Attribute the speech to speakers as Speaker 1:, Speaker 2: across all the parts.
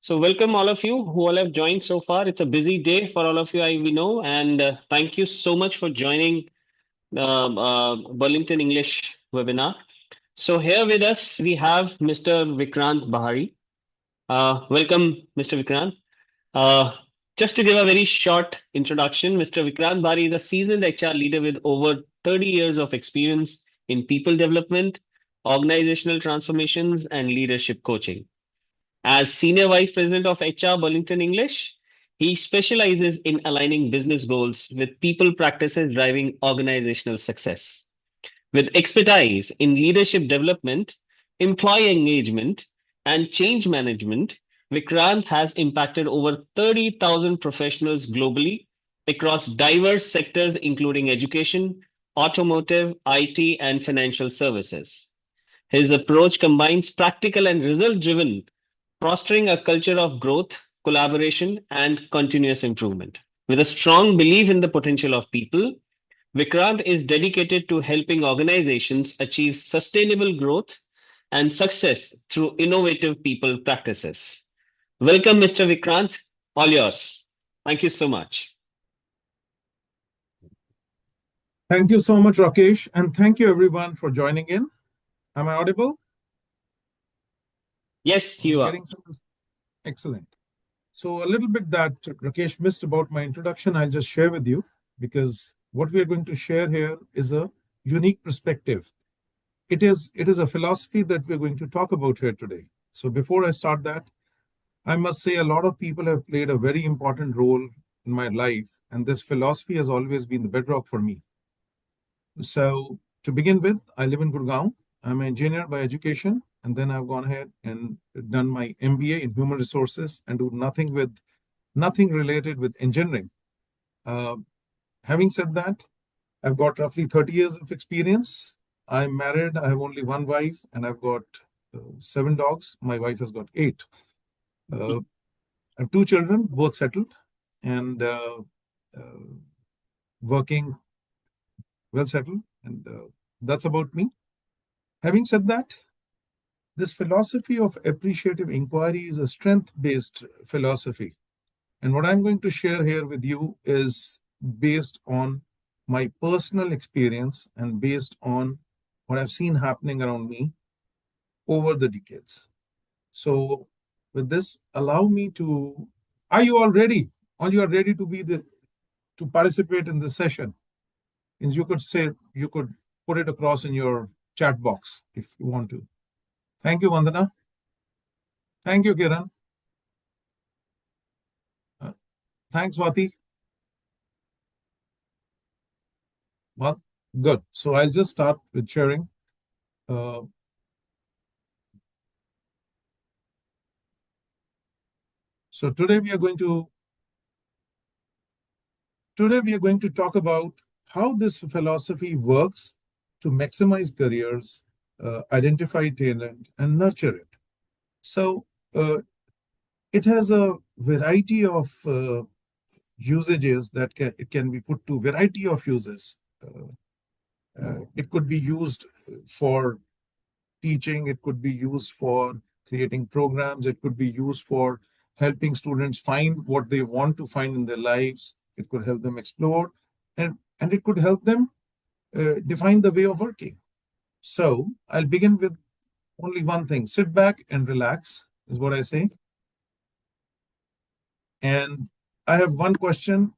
Speaker 1: So, welcome all of you who all have joined so far. It's a busy day for all of you, we know, and thank you so much for joining Burlington English webinar. So, here with us we have Mr. Vikrant Bahari. Welcome, Mr. Vikrant. Uh, just to give a very short introduction, Mr. Vikrant Bahari is a seasoned HR leader with over 30 years of experience in people development, organizational transformations, and leadership coaching. As Senior Vice President of HR Burlington English, he specializes in aligning business goals with people practices driving organizational success. With expertise in leadership development, employee engagement, and change management, Vikrant has impacted over 30,000 professionals globally across diverse sectors, including education, automotive, IT, and financial services. His approach combines practical and result driven, fostering a culture of growth, collaboration, and continuous improvement. With a strong belief in the potential of people, Vikrant is dedicated to helping organizations achieve sustainable growth and success through innovative people practices. Welcome, Mr. Vikrant. All yours. Thank you so much.
Speaker 2: Thank you so much, Rakesh, and thank you everyone for joining in. Am I audible?
Speaker 1: Yes, you are.
Speaker 2: Excellent. So a little bit that Rakesh missed about my introduction, I'll just share with you because what we are going to share here is a unique perspective. It is a philosophy that we're going to talk about here today. So before I start that, I must say a lot of people have played a very important role in my life, and this philosophy has always been the bedrock for me. So to begin with, I live in Gurgaon. I'm an engineer by education, and then I've gone ahead and done my MBA in human resources and do nothing related with engineering. Uh, Having said that, I've got roughly 30 years of experience. I'm married. I have only one wife, and I've got 7 dogs. My wife has got 8. I have 2 children, both settled, and uh, working well settled, and that's about me. Having said that, this philosophy of appreciative inquiry is a strength-based philosophy. And what I'm going to share here with you is based on my personal experience and based on what I've seen happening around me over the decades. So with this, allow me to, are you all ready? Are you ready to participate in this session? And you could put it across in your chat box if you want to. Thank you, Vandana. Thank you, Kiran. Thanks, Vati. Well, good. So I'll just start with sharing. So today we are going to talk about how this philosophy works to maximize careers, identify talent, and nurture it. So it has a variety of usages that it can be put to variety of uses. It could be used for teaching, it could be used for creating programs, it could be used for helping students find what they want to find in their lives. It could help them explore, and it could help them define the way of working. So I'll begin with only one thing. Sit back and relax is what I say. And I have one question.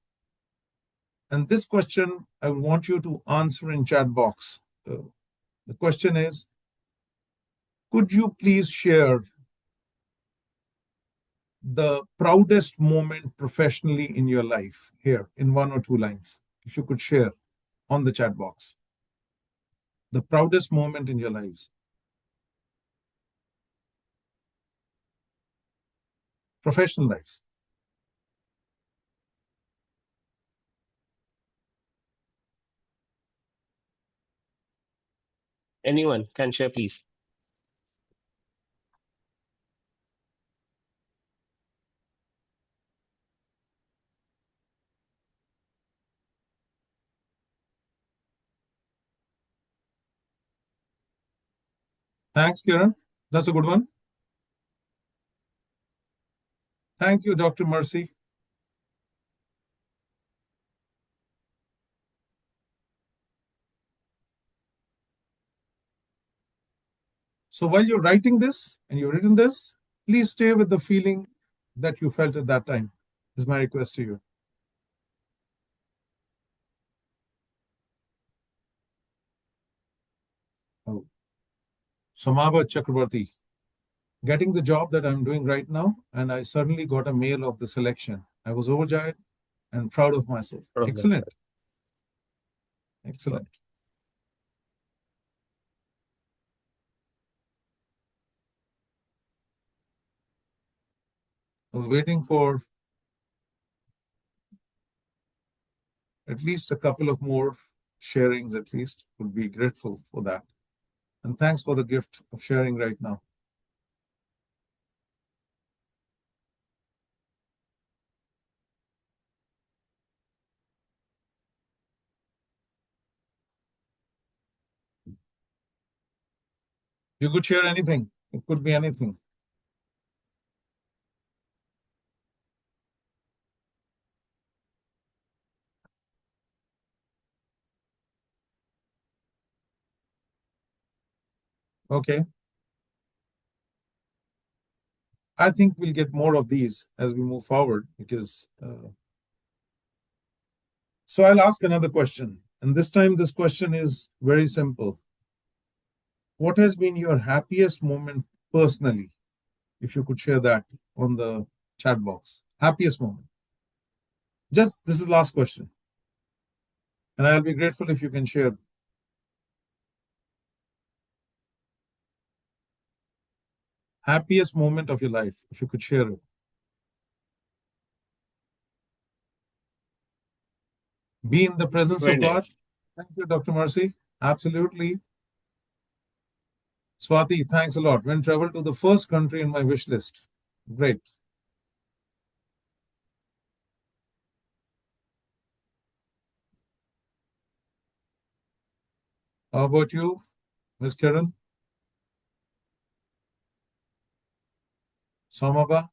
Speaker 2: And this question I want you to answer in chat box. The question is, could you please share the proudest moment professionally in your life here in 1 or 2 lines? If you could share on the chat box. The proudest moment in your lives. Professional lives.
Speaker 1: Anyone can share, please.
Speaker 2: Thanks, Kiran. That's a good one. Thank you, Dr. Mercy. So while you're writing this and you've written this, please stay with the feeling that you felt at that time, is my request to you. Oh. Samaba Chakrabarti, getting the job that I'm doing right now, and I suddenly got a mail of the selection. I was overjoyed and proud of myself.
Speaker 1: From myself.
Speaker 2: Excellent. Excellent. I was waiting for at least a couple of more sharings, at least. Would be grateful for that. And thanks for the gift of sharing right now. You could share anything, it could be anything. Okay. I think we'll get more of these as we move forward because. So I'll ask another question. And this time, this question is very simple. What has been your happiest moment personally? If you could share that on the chat box. Happiest moment. Just this is the last question. And I'll be grateful if you can share. Happiest moment of your life, if you could share it. Be in the presence
Speaker 1: Very
Speaker 2: of God.
Speaker 1: nice.
Speaker 2: Thank you, Dr. Mercy. Absolutely. Swati, thanks a lot. When travel to the first country in my wish list. Great. How about you, Miss Kiran? Somaba?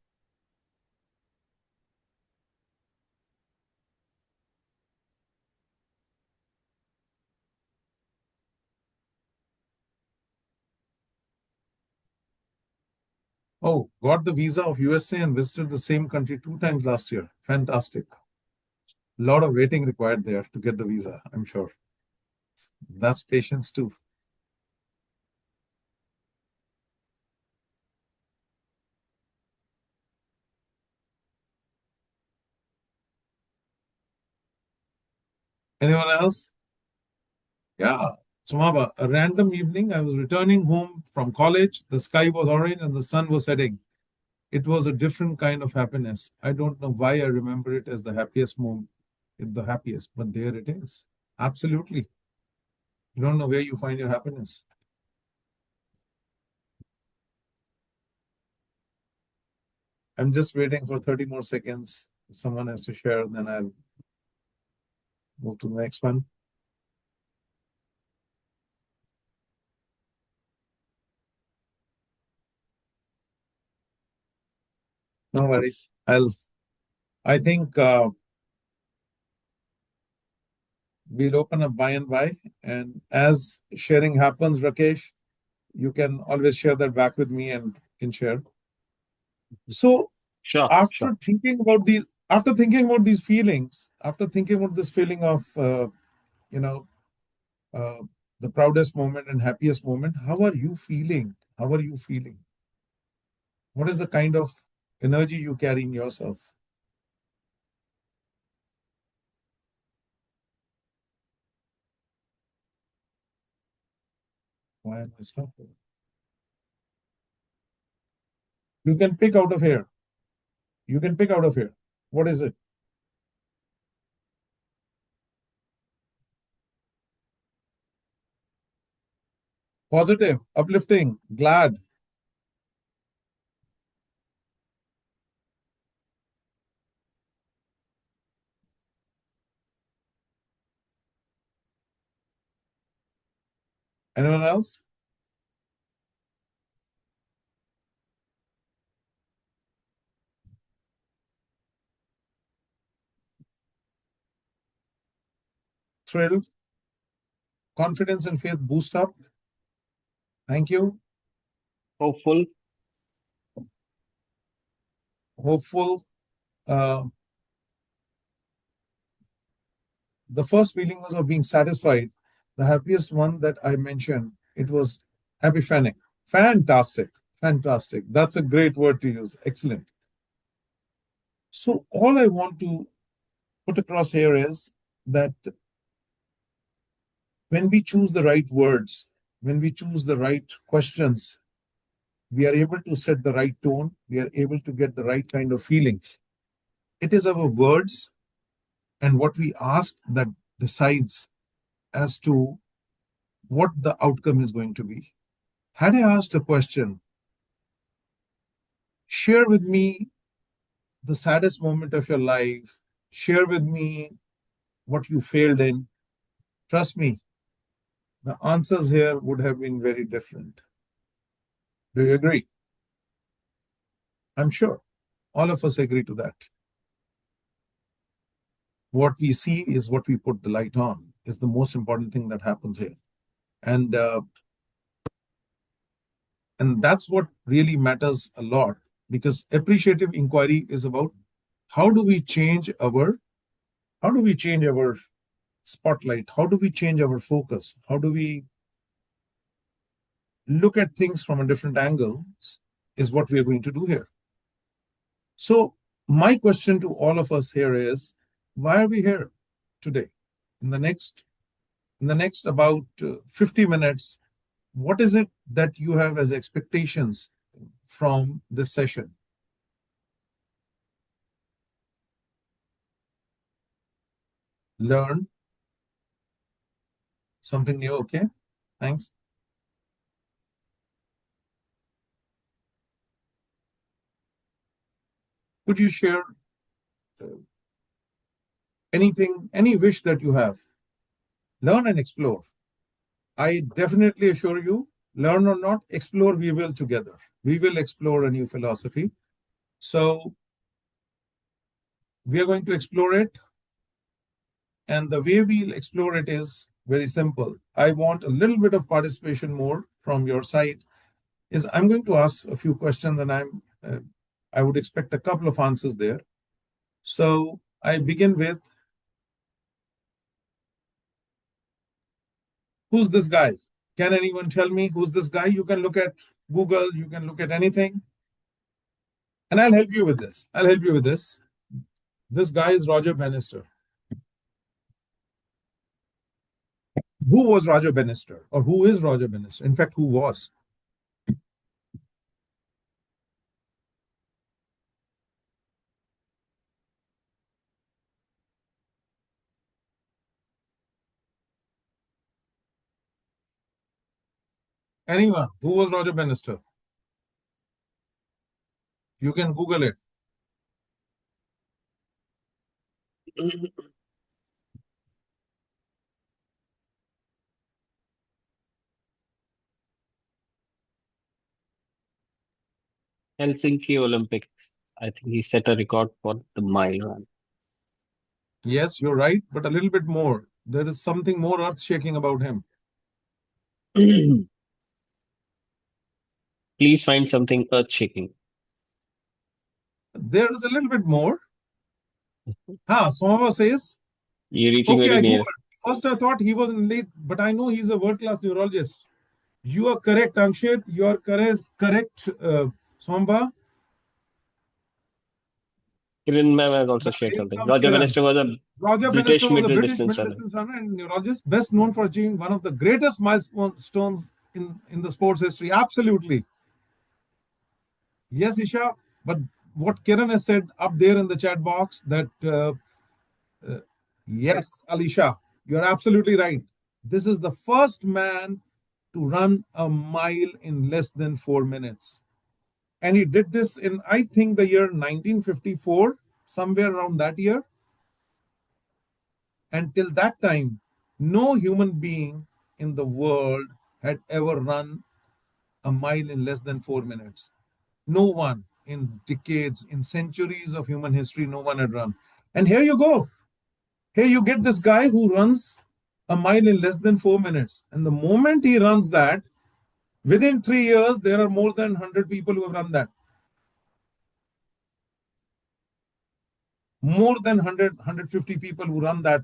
Speaker 2: Oh, got the visa of USA and visited the same country 2 times last year. Fantastic. A lot of waiting required there to get the visa, I'm sure. That's patience too. Anyone else? Yeah. Sumaba, a random evening, I was returning home from college. The sky was orange and the sun was setting. It was a different kind of happiness. I don't know why I remember it as the happiest moment, the happiest, but there it is. Absolutely. You don't know where you find your happiness. I'm just waiting for 30 more seconds. If someone has to share, then I'll move to the next one. No worries. I think we'll open up by and by. And as sharing happens, Rakesh, you can always share that back with me and can share. So
Speaker 1: Sure, sure.
Speaker 2: after thinking about these feelings, after thinking about this feeling of, you know, uh, the proudest moment and happiest moment, how are you feeling? How are you feeling? What is the kind of energy you carry in yourself? Why am I stuck? You can pick out of here. You can pick out of here. What is it? Positive, uplifting, glad. Anyone else? thrilled, confidence and faith boost up. Thank you.
Speaker 1: Hopeful.
Speaker 2: Hopeful. Uh, the first feeling was of being satisfied. The happiest one that I mentioned, it was epiphanic. Fantastic. Fantastic. That's a great word to use. Excellent. So, all I want to put across here is that when we choose the right words, when we choose the right questions, we are able to set the right tone, we are able to get the right kind of feelings. It is our words and what we ask that decides as to what the outcome is going to be. Had I asked a question, share with me the saddest moment of your life, share with me what you failed in, trust me, the answers here would have been very different. Do you agree? I'm sure all of us agree to that. What we see is what we put the light on, is the most important thing that happens here. And that's what really matters a lot, because appreciative inquiry is about how do we change our spotlight, how do we change our focus, how do we look at things from a different angle, is what we are going to do here. So my question to all of us here is, why are we here today? In the next about 50 minutes, what is it that you have as expectations from this session? Learn something new. Okay, thanks. Could you share uh, anything, any wish that you have? Learn and explore. I definitely assure you, learn or not, explore, we will together. We will explore a new philosophy. So we are going to explore it. And the way we'll explore it is very simple. I want a little bit of participation more from your side. Is I'm going to ask a few questions, and I would expect a couple of answers there. So I begin with, who's this guy? Can anyone tell me who's this guy? You can look at Google, you can look at anything, and I'll help you with this. I'll help you with this. This guy is Roger Bannister. Who was Roger Bannister, or who is Roger Bannister? In fact, who was? Anyone? Who was Roger Bannister? You can Google it.
Speaker 1: Helsinki Olympics. I think he set a record for the mile run.
Speaker 2: Yes, you're right, but a little bit more. There is something more earth-shaking about him.
Speaker 1: Please find something earth shaking.
Speaker 2: There is a little bit more. Somava says,
Speaker 1: You're reaching
Speaker 2: okay,
Speaker 1: very
Speaker 2: I
Speaker 1: near.
Speaker 2: Googled. First, I thought he was in late, but I know he's a world-class neurologist. You are correct, Ankshit. You are correct, Somba.
Speaker 1: Kiran ma'am has
Speaker 2: Now,
Speaker 1: also shared
Speaker 2: here
Speaker 1: something.
Speaker 2: comes
Speaker 1: Roger
Speaker 2: Kiran.
Speaker 1: Bannister was a
Speaker 2: Roger Bannister
Speaker 1: British
Speaker 2: was a
Speaker 1: middle
Speaker 2: British
Speaker 1: distance
Speaker 2: middle
Speaker 1: runner.
Speaker 2: distance runner and neurologist, best known for achieving one of the greatest milestones in the sports history. Absolutely. Yes, Isha. But what Kiran has said up there in the chat box that, uh, yes, Alisha, you're absolutely right. This is the first man to run a mile in less than 4 minutes. And he did this in, I think, the year 1954, somewhere around that year. Until that time, no human being in the world had ever run a mile in less than 4 minutes. No one in decades, in centuries of human history, no one had run. And here you go. Here you get this guy who runs a mile in less than 4 minutes. And the moment he runs that, within 3 years, there are more than 100 people who have run that. More than 100, 150 people who run that,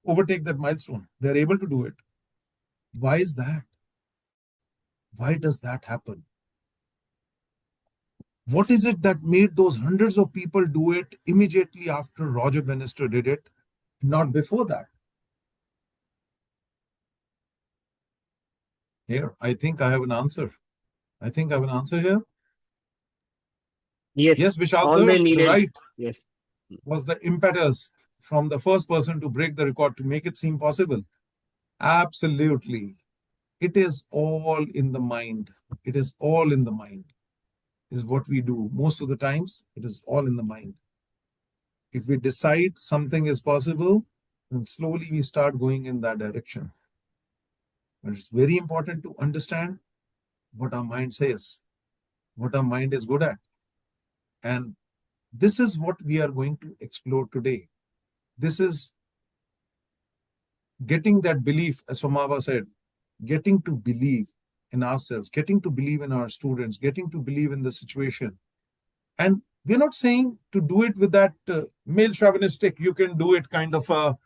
Speaker 2: overtake that milestone. They're able to do it. Why is that? Why does that happen? What is it that made those hundreds of people do it immediately after Roger Bannister did it, not before that? Here, I think I have an answer. I think I have an answer here.
Speaker 1: Yes,
Speaker 2: Yes, Vishal
Speaker 1: all
Speaker 2: sir,
Speaker 1: they needed.
Speaker 2: right,
Speaker 1: Yes.
Speaker 2: was the impetus from the first person to break the record to make it seem possible. Absolutely. It is all in the mind. It is all in the mind, is what we do. Most of the times, it is all in the mind. If we decide something is possible, then slowly we start going in that direction. But it's very important to understand what our mind says, what our mind is good at. And this is what we are going to explore today. This is getting that belief, as Somava said, getting to believe in ourselves, getting to believe in our students, getting to believe in the situation. And we're not saying to do it with that male chauvinistic, you can do it kind of a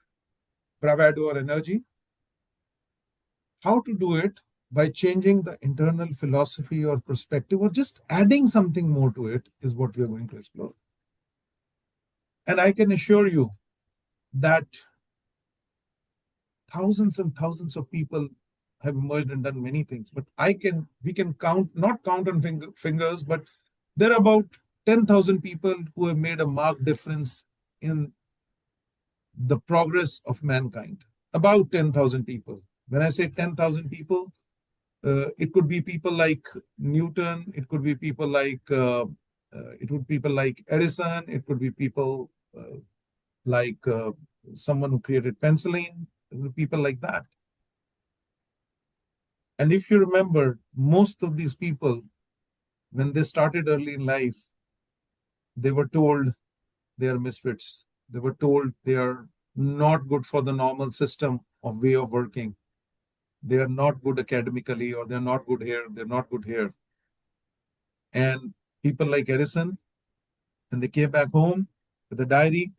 Speaker 2: bravado or energy. How to do it by changing the internal philosophy or perspective or just adding something more to it is what we're going to explore. And I can assure you that thousands and thousands of people have emerged and done many things, but we can count, not count on fingers, but there are about 10,000 people who have made a marked difference in the progress of mankind. About 10,000 people. When I say 10,000 people, it could be people like Newton, it could be people like Edison, it could be people like someone who created penicillin, people like that. And if you remember, most of these people, when they started early in life, they were told they are misfits. They were told they are not good for the normal system of way of working. They are not good academically, or they're not good here, they're not good here. And people like Edison, when they came back home with a diary,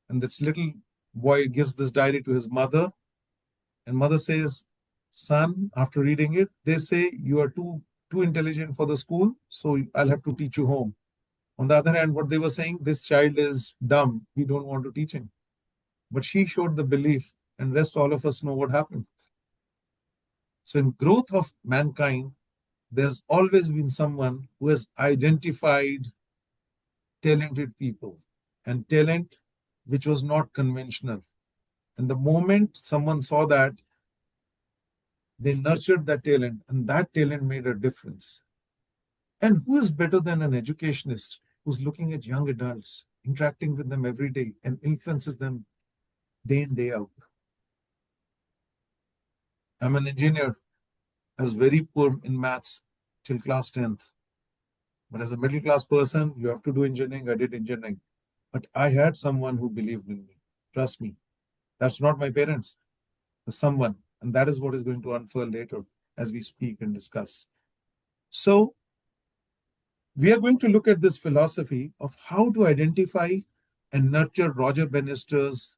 Speaker 2: and this little boy gives this diary to his mother, and mother says, son, after reading it, they say you are too intelligent for the school, so I'll have to teach you home. On the other hand, what they were saying, this child is dumb, we don't want to teach him. But she showed the belief, and rest all of us know what happened. So in growth of mankind, there's always been someone who has identified talented people and talent which was not conventional. And the moment someone saw that, they nurtured that talent, and that talent made a difference. And who is better than an educationist who's looking at young adults, interacting with them every day, and influences them day in, day out? I'm an engineer. I was very poor in maths till class 10th. But as a middle class person, you have to do engineering. I did engineering. But I had someone who believed in me. Trust me. That's not my parents. There's someone. And that is what is going to unfurl later as we speak and discuss. So, we are going to look at this philosophy of how to identify and nurture Roger Bannisters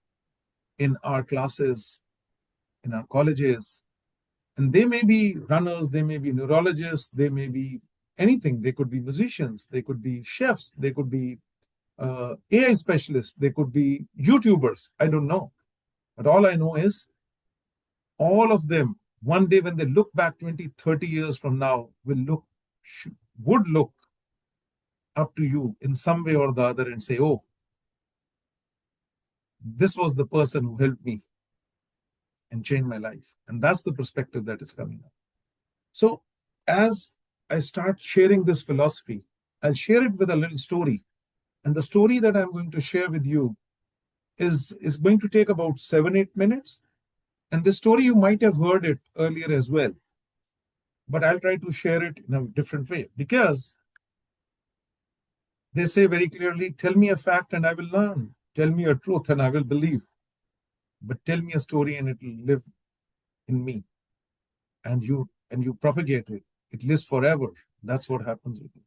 Speaker 2: in our classes, in our colleges. And they may be runners, they may be neurologists, they may be anything. They could be musicians, they could be chefs, they could be AI specialists, they could be YouTubers. I don't know. But all I know is all of them, one day when they look back 20, 30 years from now, would look up to you in some way or the other and say, oh, this was the person who helped me and changed my life. And that's the perspective that is coming up. So as I start sharing this philosophy, I'll share it with a little story. And the story that I'm going to share with you is going to take about 7-8 minutes. And this story, you might have heard it earlier as well. But I'll try to share it in a different way, because they say very clearly, tell me a fact and I will learn. Tell me a truth and I will believe. but tell me a story and it will live in me, and you propagate it. It lives forever. That's what happens with it.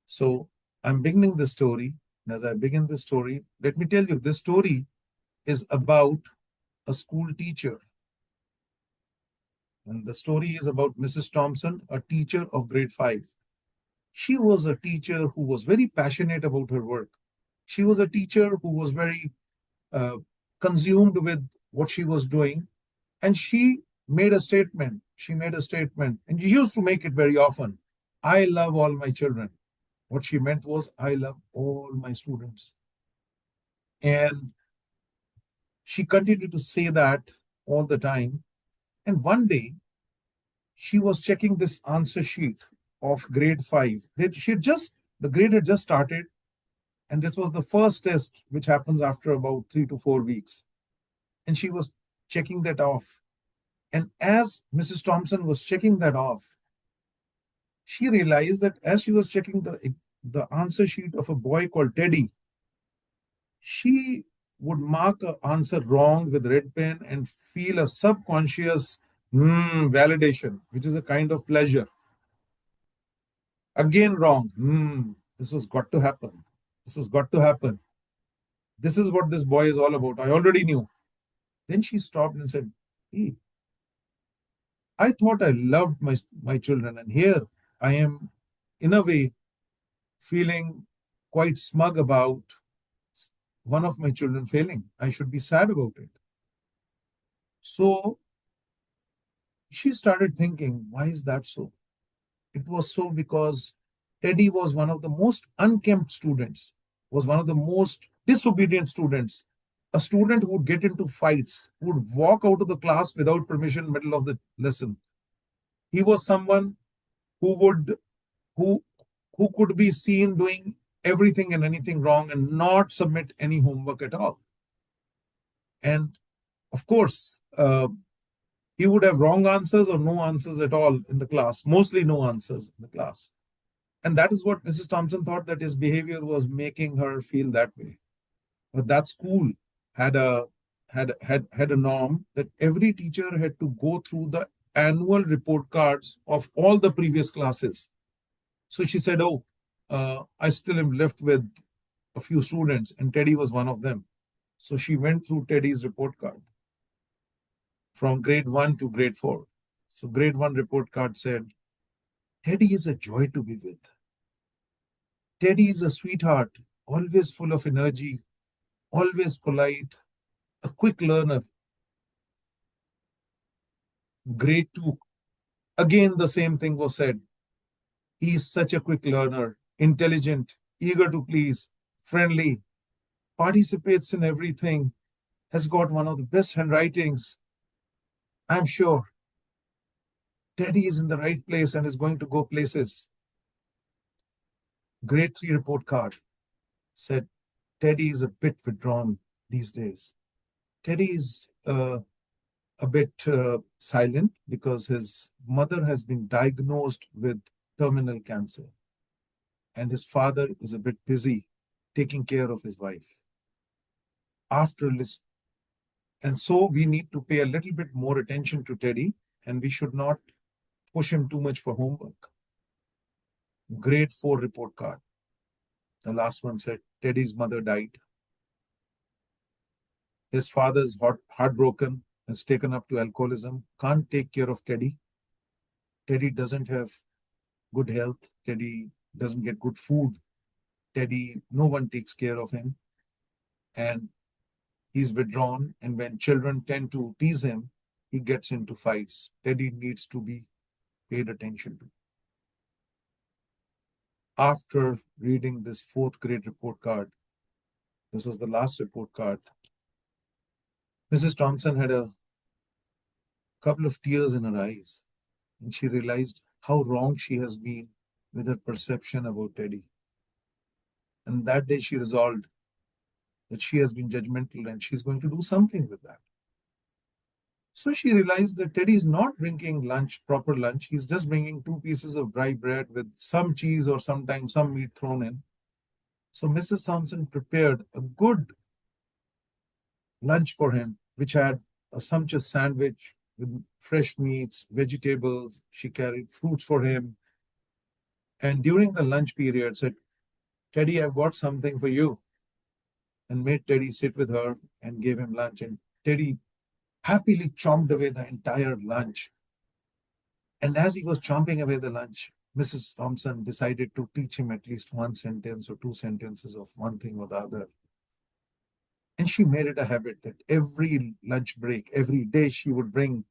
Speaker 2: So I'm beginning the story. And as I begin the story, let me tell you, this story is about a school teacher. And the story is about Mrs. Thompson, a teacher of grade 5. She was a teacher who was very passionate about her work. She was a teacher who was very uh, consumed with what she was doing. And she made a statement. She made a statement, and she used to make it very often. I love all my children. What she meant was, I love all my students. And she continued to say that all the time. And one day, she was checking this answer sheet of grade 5. The grade had just started, and this was the first test, which happens after about 3 to 4 weeks. And she was checking that off. And as Mrs. Thompson was checking that off, she realized that as she was checking the answer sheet of a boy called Teddy, she would mark an answer wrong with red pen and feel a subconscious validation, which is a kind of pleasure. Again, wrong. This was got to happen. This was got to happen. This is what this boy is all about. I already knew. Then she stopped and said, hey, I thought I loved my children, and here I am, in a way, feeling quite smug about one of my children failing. I should be sad about it. So she started thinking, why is that so? It was so because Teddy was one of the most unkempt students, was one of the most disobedient students, a student who would get into fights, who would walk out of the class without permission middle of the lesson. He was someone who would who who could be seen doing everything and anything wrong and not submit any homework at all. And of course, he would have wrong answers or no answers at all in the class, mostly no answers in the class. And that is what Mrs. Thompson thought, that his behavior was making her feel that way. But that school had a norm that every teacher had to go through the annual report cards of all the previous classes. So she said, "Oh, I still am left with a few students, and Teddy was one of them." So she went through Teddy's report card from grade 1 to grade 4. So grade 1 report card said, Teddy is a joy to be with. Teddy is a sweetheart, always full of energy, always polite, a quick learner. Grade 2, again the same thing was said. He is such a quick learner, intelligent, eager to please, friendly, participates in everything, has got one of the best handwritings. I'm sure Teddy is in the right place and is going to go places. Grade 3 report card said Teddy is a bit withdrawn these days. Teddy is a bit silent because his mother has been diagnosed with terminal cancer, and his father is a bit busy taking care of his wife. After list, and so we need to pay a little bit more attention to Teddy, and we should not push him too much for homework. Grade 4 report card. The last one said Teddy's mother died. His father is heartbroken, is taken up to alcoholism, can't take care of Teddy. Teddy doesn't have good health. Teddy doesn't get good food. Teddy, no one takes care of him. And he's withdrawn. And when children tend to tease him, he gets into fights. Teddy needs to be paid attention to. After reading this fourth grade report card, this was the last report card, Mrs. Thompson had a couple of tears in her eyes, and she realized how wrong she has been with her perception about Teddy. And that day she resolved that she has been judgmental and she's going to do something with that. So she realized that Teddy is not bringing lunch, proper lunch. He's just bringing 2 pieces of dry bread with some cheese or sometimes some meat thrown in. So Mrs. Thompson prepared a good lunch for him, which had a sumptuous sandwich with fresh meats, vegetables. She carried fruits for him. And during the lunch period, said, Teddy, I've got something for you. And made Teddy sit with her and gave him lunch. And Teddy happily chomped away the entire lunch. And as he was chomping away the lunch, Mrs. Thompson decided to teach him at least one sentence or two sentences of one thing or the other. And she made it a habit that every lunch break, every day, she would bring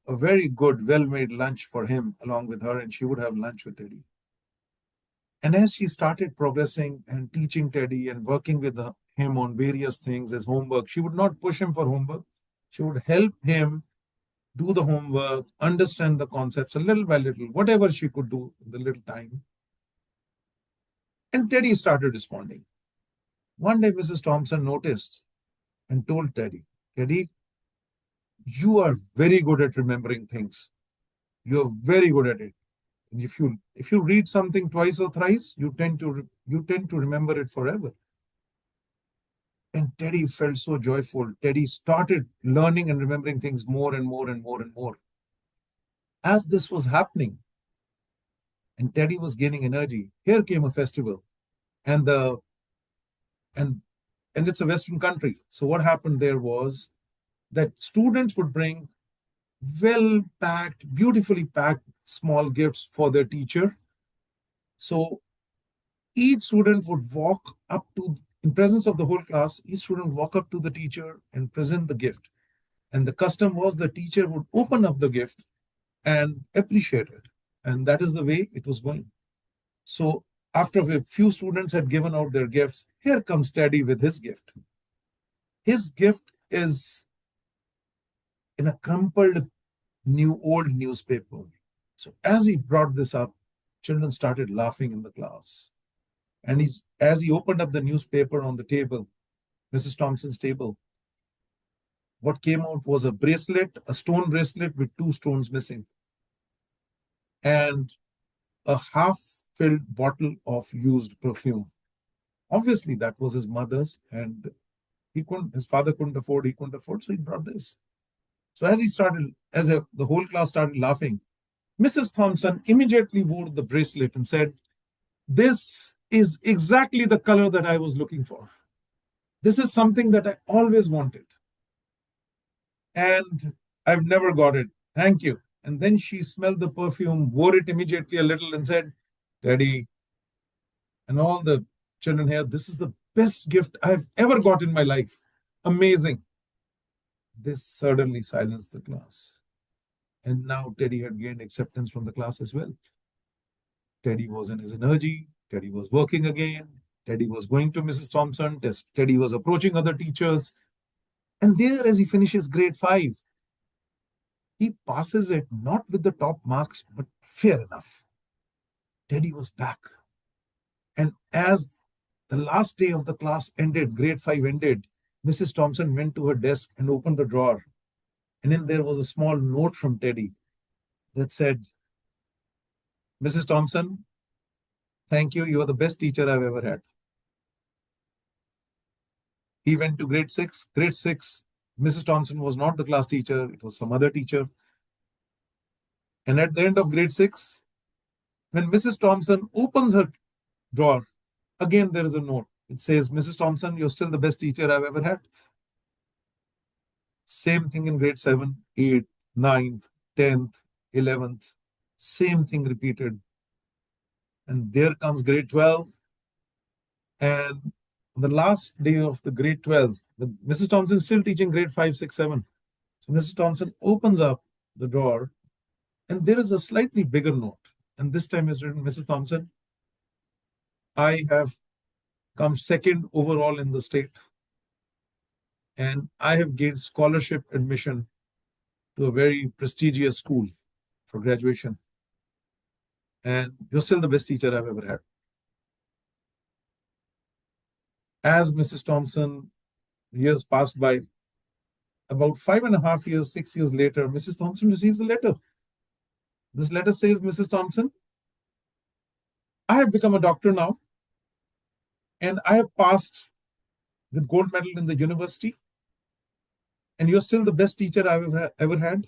Speaker 2: a very good, well made lunch for him along with her, and she would have lunch with Teddy. And as she started progressing and teaching Teddy and working with him on various things as homework, she would not push him for homework. She would help him do the homework, understand the concepts a little by little, whatever she could do in the little time. And Teddy started responding. One day, Mrs. Thompson noticed and told Teddy, Teddy, you are very good at remembering things. You're very good at it. And if you read something twice or thrice, you tend to remember it forever. And Teddy felt so joyful. Teddy started learning and remembering things more and more and more and more. As this was happening, and Teddy was gaining energy, here came a festival, and the and and it's a Western country. So what happened there was that students would bring well packed, beautifully packed small gifts for their teacher. So each student would walk up to, in presence of the whole class, each student would walk up to the teacher and present the gift. And the custom was the teacher would open up the gift and appreciate it. And that is the way it was going. So after a few students had given out their gifts, here comes Teddy with his gift. His gift is in a crumpled new old newspaper. So as he brought this up, children started laughing in the class. And as he opened up the newspaper on the table, Mrs. Thompson's table, what came out was a bracelet, a stone bracelet with two stones missing, and a half filled bottle of used perfume. Obviously, that was his mother's, and his father he couldn't afford, so he brought this. So the whole class started laughing, Mrs. Thompson immediately wore the bracelet and said, this is exactly the color that I was looking for. This is something that I always wanted. And I've never got it. Thank you. And then she smelled the perfume, wore it immediately a little, and said, Daddy, and all the children here, this is the best gift I've ever got in my life. Amazing. This suddenly silenced the class. And now Teddy had gained acceptance from the class as well. Teddy was in his energy. Teddy was working again. Teddy was going to Mrs. Thompson. Teddy was approaching other teachers. And there, as he finishes grade 5, he passes it not with the top marks, but fair enough. Teddy was back. And as the last day of the class ended, grade 5 ended, Mrs. Thompson went to her desk and opened the drawer. And in there was a small note from Teddy that said, Mrs. Thompson, thank you. You are the best teacher I've ever had. He went to grade 6. Grade 6, Mrs. Thompson was not the class teacher, it was some other teacher. And at the end of grade 6, when Mrs. Thompson opens her drawer, again there is a note. It says, Mrs. Thompson, you're still the best teacher I've ever had. Same thing in grade 7, 8, 9th, 10th, 11th. Same thing repeated. And there comes grade 12. And on the last day of the grade 12, Mrs. Thompson is still teaching grade 5, 6, 7. So Mrs. Thompson opens up the drawer and there is a slightly bigger note. And this time is written, Mrs. Thompson, I have come second overall in the state. And I have gained scholarship admission to a very prestigious school for graduation. And you're still the best teacher I've ever had. As Mrs. Thompson, years passed by, about 5.5 years, 6 years later, Mrs. Thompson receives a letter. This letter says, Mrs. Thompson, I have become a doctor now, and I have passed with gold medal in the university, and you're still the best teacher I've ever had.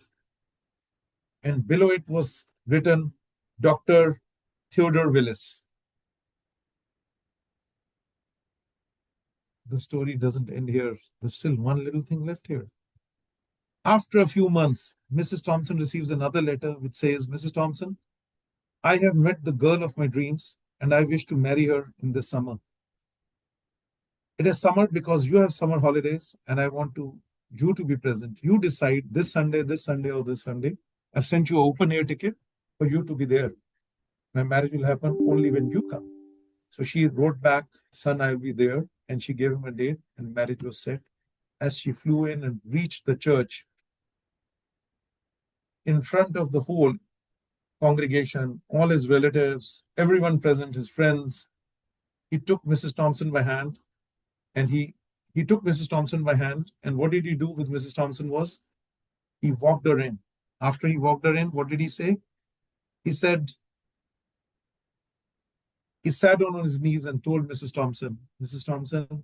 Speaker 2: And below it was written, Dr. Theodore Willis. The story doesn't end here. There's still one little thing left here. After a few months, Mrs. Thompson receives another letter which says, Mrs. Thompson, I have met the girl of my dreams and I wish to marry her in this summer. It is summer because you have summer holidays and I want you to be present. You decide this Sunday, this Sunday, or this Sunday. I've sent you an open air ticket for you to be there. My marriage will happen only when you come. So she wrote back, son, I'll be there. And she gave him a date and marriage was set. As she flew in and reached the church, in front of the whole congregation, all his relatives, everyone present, his friends, he took Mrs. Thompson by hand and he took Mrs. Thompson by hand. And what did he do with Mrs. Thompson was he walked her in. After he walked her in, what did he say? He said, he sat down on his knees and told Mrs. Thompson, Mrs. Thompson,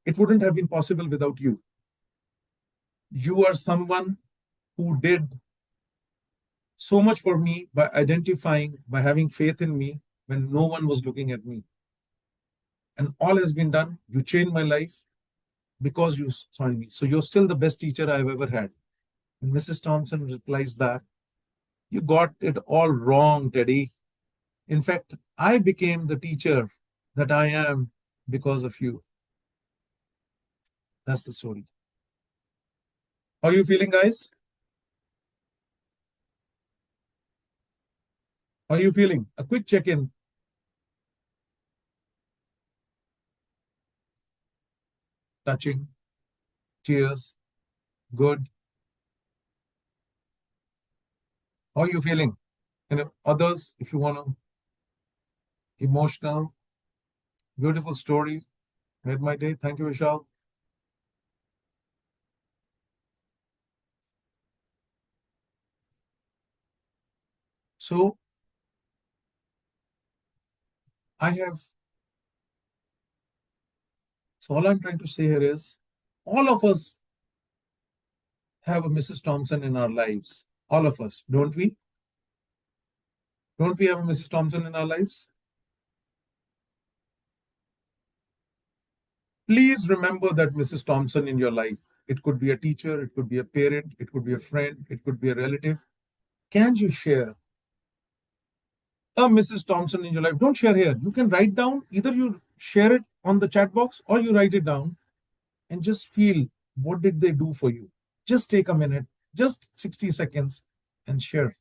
Speaker 2: it wouldn't have been possible without you. You are someone who did so much for me by identifying, by having faith in me when no one was looking at me. And all has been done. You changed my life because you saw me. So you're still the best teacher I've ever had. And Mrs. Thompson replies back, you got it all wrong, Teddy. In fact, I became the teacher that I am because of you. That's the story. How are you feeling, guys? How are you feeling? A quick check-in. Touching. Cheers. Good. How are you feeling? And if others, if you want to, emotional, beautiful story, made my day. Thank you, Vishal. So I have, so all I'm trying to say here is all of us have a Mrs. Thompson in our lives. All of us, don't we? Don't we have a Mrs. Thompson in our lives? Please remember that Mrs. Thompson in your life. It could be a teacher, it could be a parent, it could be a friend, it could be a relative. Can you share a Mrs. Thompson in your life? Don't share here. You can write down, either you share it on the chat box or you write it down and just feel what did they do for you. Just take a minute, just 60 seconds and share.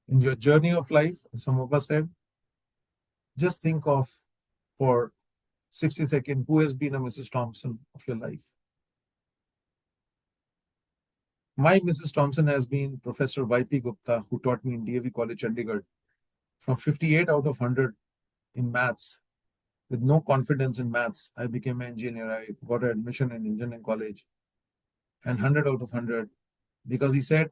Speaker 2: In your journey of life, some of us said, just think of for 60 seconds who has been a Mrs. Thompson of your life. My Mrs. Thompson has been Professor Y.P. Gupta, who taught me in DAV College, Chandigarh. From 58 out of 100 in maths, with no confidence in maths, I became an engineer. I got an admission in engineering college. And 100 out of 100, because he said,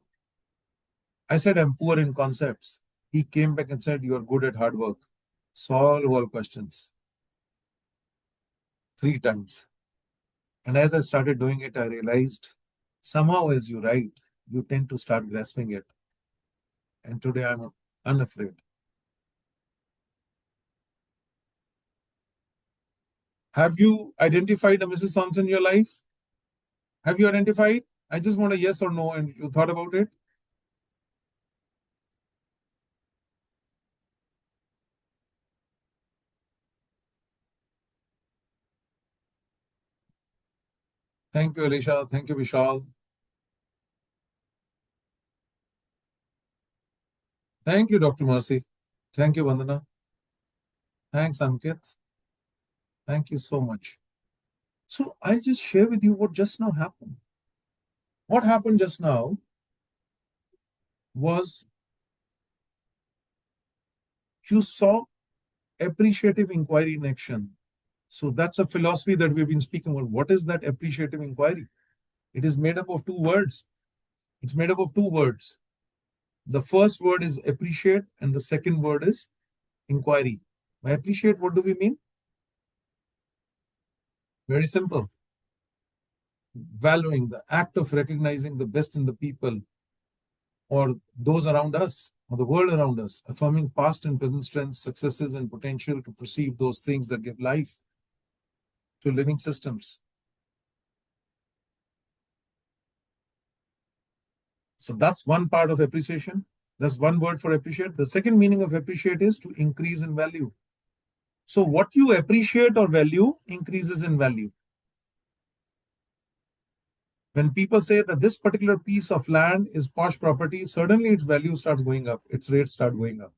Speaker 2: I said, I'm poor in concepts. He came back and said, you're good at hard work. Solve all questions 3 times. And as I started doing it, I realized somehow as you write, you tend to start grasping it. And today I'm unafraid. Have you identified a Mrs. Thompson in your life? Have you identified? I just want a yes or no, and you thought about it. Thank you, Alicia. Thank you, Vishal. Thank you, Dr. Mercy. Thank you, Vandana. Thanks, Ankit. Thank you so much. So I'll just share with you what just now happened. What happened just now was you saw appreciative inquiry in action. So that's a philosophy that we've been speaking about. What is that appreciative inquiry? It is made up of two words. It's made up of two words. The first word is appreciate, and the second word is inquiry. By appreciate, what do we mean? Very simple. Valuing, the act of recognizing the best in the people or those around us or the world around us, affirming past and present strengths, successes, and potential to perceive those things that give life to living systems. So that's one part of appreciation. That's one word for appreciate. The second meaning of appreciate is to increase in value. So what you appreciate or value increases in value. When people say that this particular piece of land is posh property, suddenly its value starts going up, its rates start going up.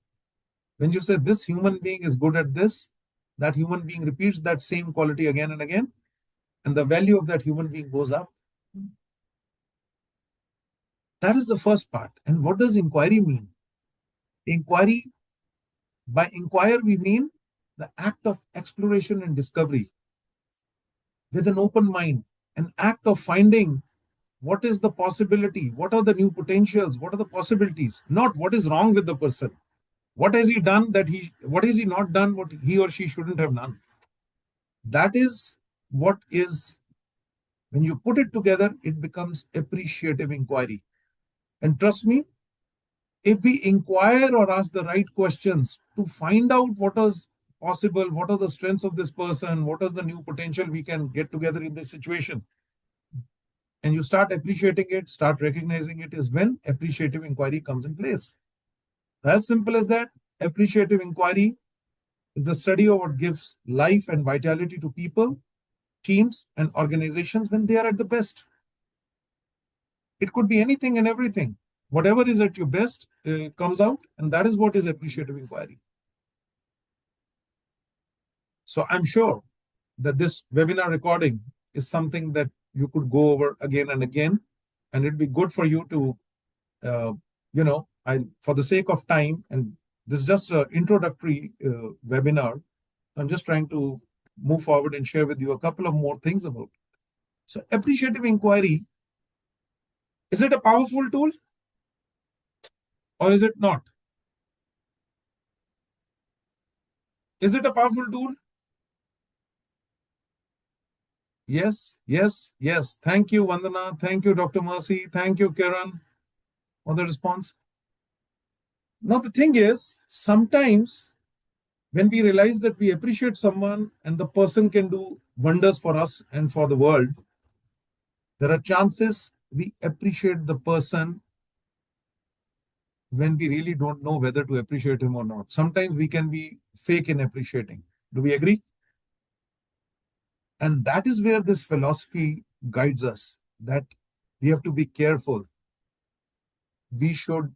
Speaker 2: When you say this human being is good at this, that human being repeats that same quality again and again, and the value of that human being goes up. That is the first part. And what does inquiry mean? Inquiry, by inquire, we mean the act of exploration and discovery with an open mind, an act of finding what is the possibility, what are the new potentials, what are the possibilities, not what is wrong with the person. What has he done what has he not done, what he or she shouldn't have done? That is what is, when you put it together, it becomes appreciative inquiry. And trust me, if we inquire or ask the right questions to find out what is possible, what are the strengths of this person, what is the new potential we can get together in this situation, and you start appreciating it, start recognizing it, is when appreciative inquiry comes in place. As simple as that. Appreciative inquiry is the study of what gives life and vitality to people, teams, and organizations when they are at the best. It could be anything and everything. Whatever is at your best comes out, and that is what is appreciative inquiry. So I'm sure that this webinar recording is something that you could go over again and again, and it'd be good for you to, for the sake of time, and this is just an introductory webinar. I'm just trying to move forward and share with you a couple of more things about it. So appreciative inquiry, is it a powerful tool or is it not? Is it a powerful tool? Yes, yes, yes. Thank you, Vandana. Thank you, Dr. Mercy. Thank you, Kiran, for the response. Now, the thing is, sometimes when we realize that we appreciate someone and the person can do wonders for us and for the world, there are chances we appreciate the person when we really don't know whether to appreciate him or not. Sometimes we can be fake in appreciating. Do we agree? And that is where this philosophy guides us, that we have to be careful. We should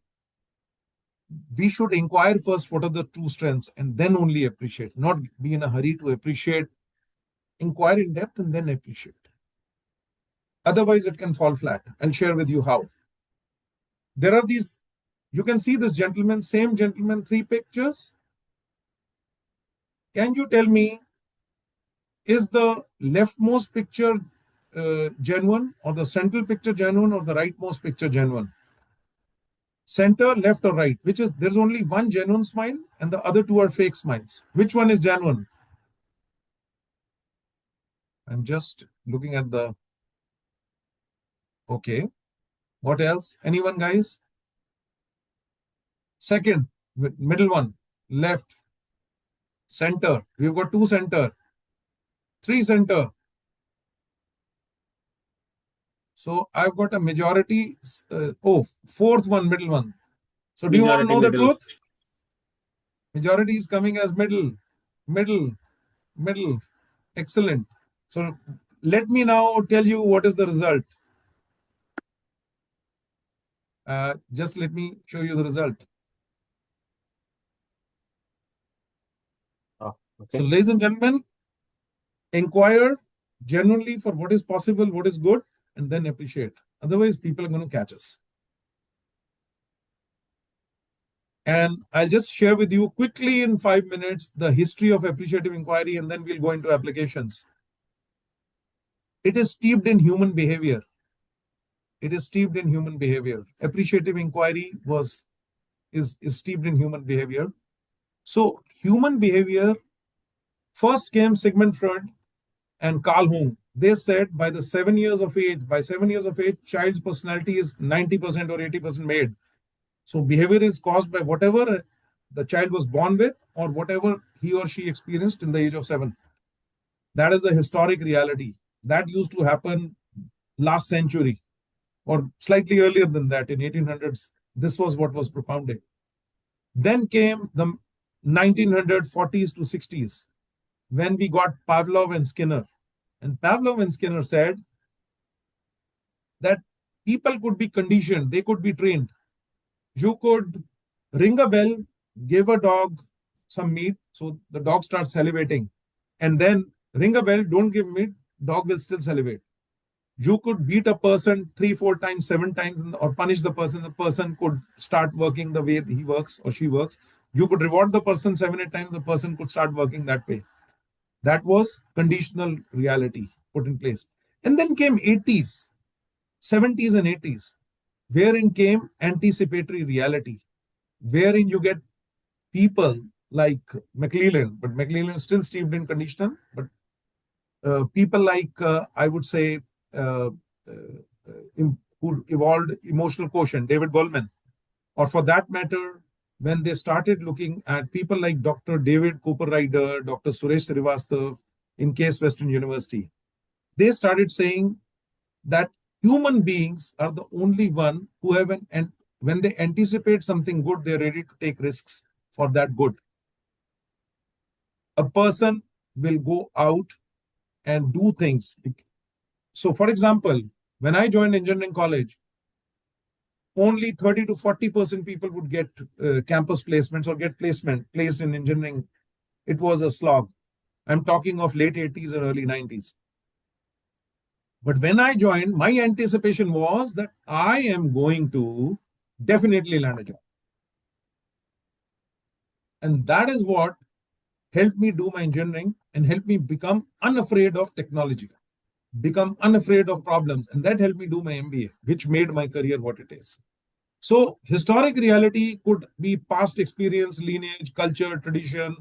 Speaker 2: inquire first what are the true strengths and then only appreciate, not be in a hurry to appreciate. Inquire in depth and then appreciate. Otherwise, it can fall flat. I'll share with you how. There are these, you can see this gentleman, same gentleman, 3 pictures. Can you tell me, is the leftmost picture genuine, or the central picture genuine, or the rightmost picture genuine? Center, left, or right? Which is, there's only one genuine smile and the other 2 are fake smiles. Which one is genuine? I'm just looking at the, okay. What else? Anyone, guys? Second, middle one, left. Center, we've got 2 center, 3 center. So I've got a majority, fourth one, middle one. So do you want to
Speaker 1: Majority
Speaker 2: know the
Speaker 1: middle.
Speaker 2: truth? Majority is coming as middle, middle, middle. Excellent. So let me now tell you what is the result. Just let me show you the result.
Speaker 1: Oh,
Speaker 2: So
Speaker 1: okay.
Speaker 2: ladies and gentlemen, inquire genuinely for what is possible, what is good, and then appreciate. Otherwise, people are going to catch us. And I'll just share with you quickly in 5 minutes the history of appreciative inquiry, and then we'll go into applications. It is steeped in human behavior. it is steeped in human behavior. Appreciative inquiry is steeped in human behavior. So human behavior, first came Sigmund Freud and Carl Jung. They said by 7 years of age, child's personality is 90% or 80% made. So behavior is caused by whatever the child was born with or whatever he or she experienced in the age of 7. That is the historic reality. That used to happen last century or slightly earlier than that in 1800s. This was what was propounded. Then came the 1940s to 60s when we got Pavlov and Skinner. And Pavlov and Skinner said that people could be conditioned, they could be trained. You could ring a bell, give a dog some meat, so the dog starts salivating, and then ring a bell, don't give meat, dog will still salivate. You could beat a person 3, 4 times, 7 times, or punish the person could start working the way he works or she works. You could reward the person 7, 8 times, the person could start working that way. That was conditional reality put in place. And then came 80s, 70s and 80s, wherein came anticipatory reality, wherein you get people like McClellan, but McClellan is still steeped in conditional, but people like, I would say, uh, who evolved emotional quotient, David Goleman, or for that matter, when they started looking at people like Dr. David Cooper Ryder, Dr. Suresh Srivastav in Case Western University, they started saying that human beings are the only one who have and when they anticipate something good, they're ready to take risks for that good. A person will go out and do things. So, for example, when I joined engineering college, only 30 to 40% people would get campus placements or get placed in engineering. It was a slog. I'm talking of late 80s or early 90s. But when I joined, my anticipation was that I am going to definitely land a job. And that is what helped me do my engineering and helped me become unafraid of technology, become unafraid of problems. And that helped me do my MBA, which made my career what it is. So historic reality could be past experience, lineage, culture, tradition,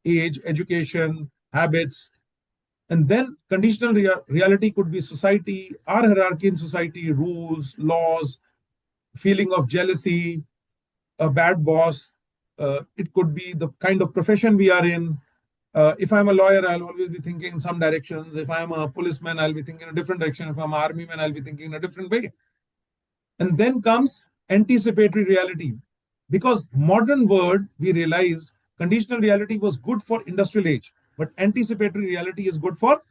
Speaker 2: age, education, habits. And then conditional reality could be society, our hierarchy in society, rules, laws, feeling of jealousy, a bad boss. It could be the kind of profession we are in. If I'm a lawyer, I'll always be thinking in some directions. If I'm a policeman, I'll be thinking in a different direction. If I'm an army man, I'll be thinking in a different way. And then comes anticipatory reality. Because modern world, we realized conditional reality was good for industrial age, but anticipatory reality is good for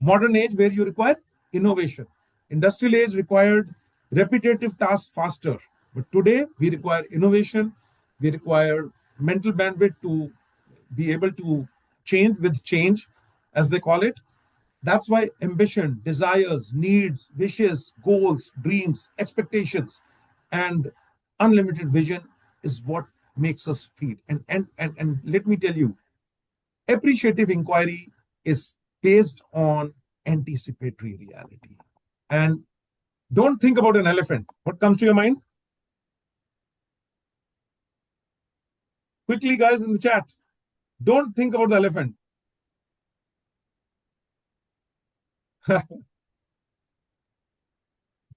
Speaker 2: modern age where you require innovation. Industrial age required repetitive tasks faster, but today we require innovation. We require mental bandwidth to be able to change with change, as they call it. That's why ambition, desires, needs, wishes, goals, dreams, expectations, and unlimited vision is what makes us feed. And let me tell you, appreciative inquiry is based on anticipatory reality. And don't think about an elephant. What comes to your mind? Quickly, guys, in the chat. Don't think about the elephant.